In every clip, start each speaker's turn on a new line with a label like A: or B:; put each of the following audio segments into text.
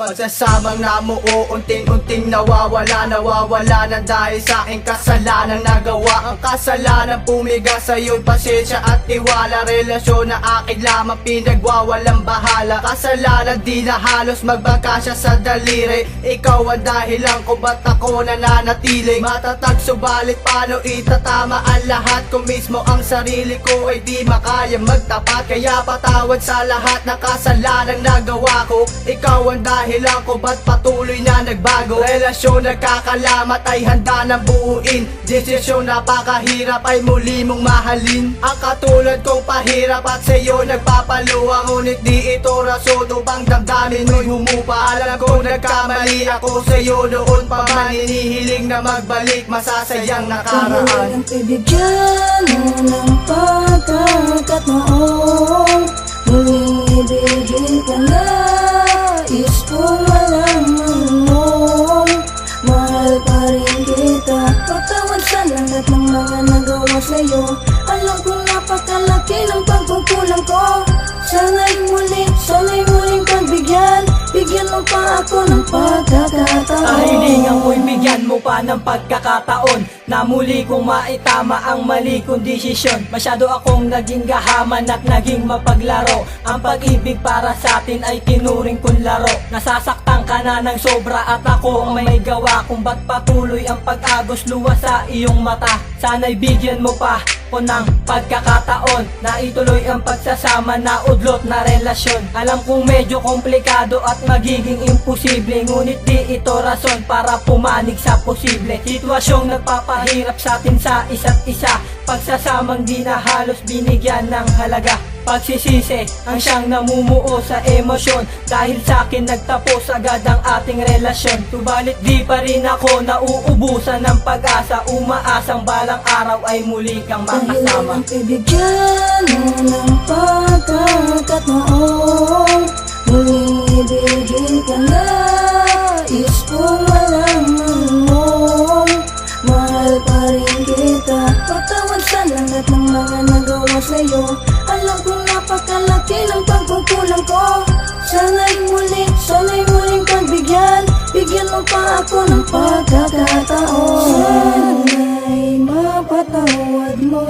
A: Pagsasamang namuo, unting-unting nawawala ng dahil sa aking kasalanan nagawa. Ang kasalanan pumiga sa iyong pasensya at tiwala. Relasyon na akin lamang pinagwawalang bahala. Kasalanan di na halos magbagkasya sa daliri. Ikaw ang dahilan kung ba't ako nananatili. Matatag subalit paano itatama ang lahat kung mismo ang sarili ko ay di makaya magtapat. Kaya patawad sa lahat ng kasalanan nagawa ko. Ikaw ang dahilan ko ba't patuloy na nagbago. Relasyon nagkakalamat ay handa na buuin. Desisyon napakahirap ay muli mong mahalin. Ang katulad kong pahirap at sa'yo nagpapaluwa. Ngunit di ito rason upang damdamin mo'y humupa. Alam ko nagkamali ako sa'yo noon pa man. Hinihiling na magbalik masasayang nakaraan.
B: Ang ibigyan mo ng pagkakataon. Muling ibigin ka na. Is kung malaman mo, mahal pa rin kita. Patawad sa lahat ng mga nagawa sa'yo. Alam kong napakalaki ng pagkukulang ko. Sana'y muling pagbigyan. Bigyan mo pa ako ng pagkakataon.
A: Kahilingan ko'y bigyan mo pa ng pagkakataon na muli kong maitama ang mali kong desisyon. Masyado akong naging gahaman at naging mapaglaro. Ang pag-ibig para sa atin ay tinuring kong laro. Nasasaktan ka na ng sobra at ako ang may gawa kung ba't patuloy ang pag-agos luwa sa iyong mata. Sana'y bigyan mo pa ko ng pagkakataon na ituloy ang pagsasama na udlot na relasyon. Alam kong medyo komplikado at magiging imposible, ngunit di ito rason para pumanig sa posible. Sitwasyong nagpapahirap sa atin sa isa't isa. Pagsasamang di na halos binigyan ng halaga. Pagsisisi ang siyang namumuo sa emosyon. Dahil sa akin nagtapos agad ang ating relasyon. Subalit di pa rin ako nauubusan ng pag-asa. Umaasang balang araw ay muli kang makasama.
B: Dahil ang ibigyan mo ng pagkakataon. Muling ibigin ka na. Is kung malaman mo, mahal pa rin kita. Patawad sa lahat ng mga nagawa sa'yo. Alam kong napakalaki ng pagkukulang ko. Sana'y muling pagbigyan. Bigyan mo pa ako ng pagkakataon. Sana'y mapatawad mo.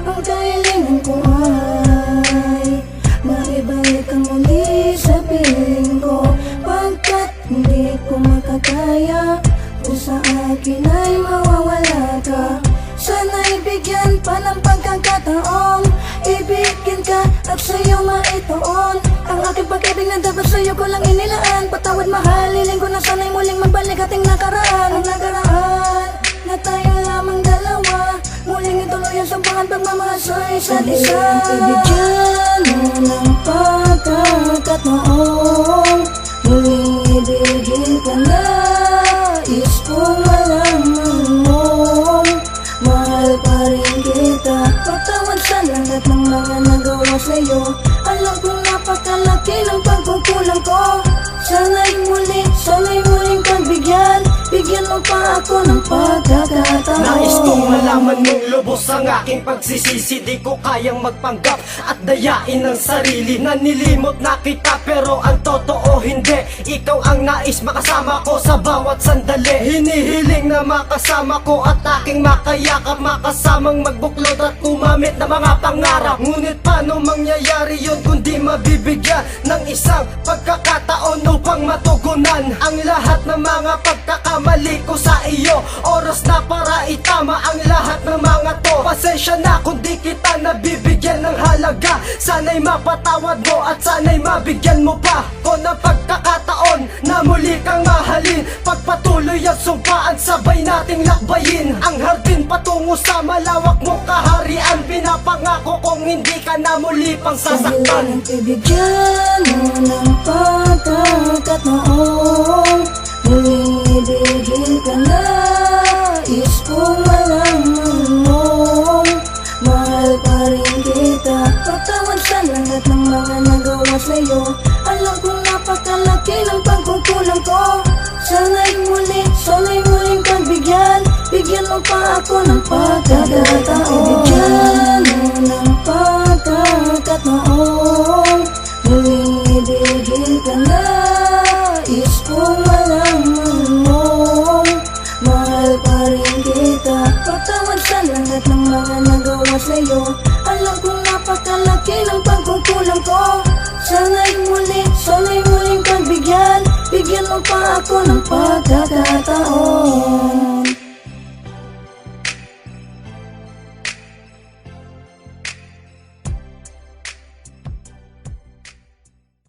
B: Ang kahilingan ko ay maibalik ang muli sa piling ko. Pagkat hindi ko makakaya kung sa akin ay mawawala ka. Sana'y bigyan pa ng pagkakataon. Ibigin ka at sa'yo maituon. Ang aking pag-ibig na dapat sa'yo ko lang inilaan. Patawad mahal, hiling ko na sana'y muling magbalik ating nakaraan. Ang nakaraan na tayo lamang dalawa. Muling ituloy ang sampangan pagmamahal sa isa't isa. Ibigyan mo ng pagkakataon. Muling ibigin ka na. Is kung malaman mo, mahal pa rin kita. Patawad sa lahat ng mga nagawa sa'yo. Alam kong napakalaki ng pagkukulang ko. Sana'y muling pagbigyan. Bigyan mo pa ako ng pagkakataon.
A: Nais kong malaman mong lubos ang aking pagsisisi. Di ko kayang magpanggap at dayain ang sarili. Nanilimot na kita pero ang totoo hindi. Ikaw ang nais makasama ko sa bawat sandali. Hinihiling na makasama ko at aking makayakap. Makasamang magbuklod at kumamit na mga pangarap. Ngunit paano mangyayari yun kung di mabibigyan ng isang pagkakataon upang matugunan ang lahat ng mga pagkakamali ko sa iyo. Oras na para itama ang lahat ng mga to. Pasensya na kung di kita nabibigyan ng halaga. Sana'y mapatawad mo at sana'y mabigyan mo pa ko ng pagkakataon na muli kang mahalin. Pagpatuloy ang sumpaan, sabay nating lakbayin ang hardin patungo sa malawak mong kaharian. Pinapangako kong hindi ka na muli pang sasaktan.
B: Ibigyan mo ng pagkakataon. Muling ibigin ka na. Is kung malaman mo, mahal pa rin kita. Patawad sa lahat ng mga nagawa sa'yo. Alam kong napakalaki ng pagkukulang ko. Sana'y muling pagbigyan. Bigyan mo pa ako ng pagkakataon. Bigyan mo ng pagkakataon. Muling ibigin ka na. Is kung malaman mo, mahal pa rin kita. Patawad sa lahat ng mga nagawa sa'yo. Alam kong napakalaki ng pagkukulang ko. Sana'y muling pagbigyan. Bigyan mo pa ako ng pagkakataon.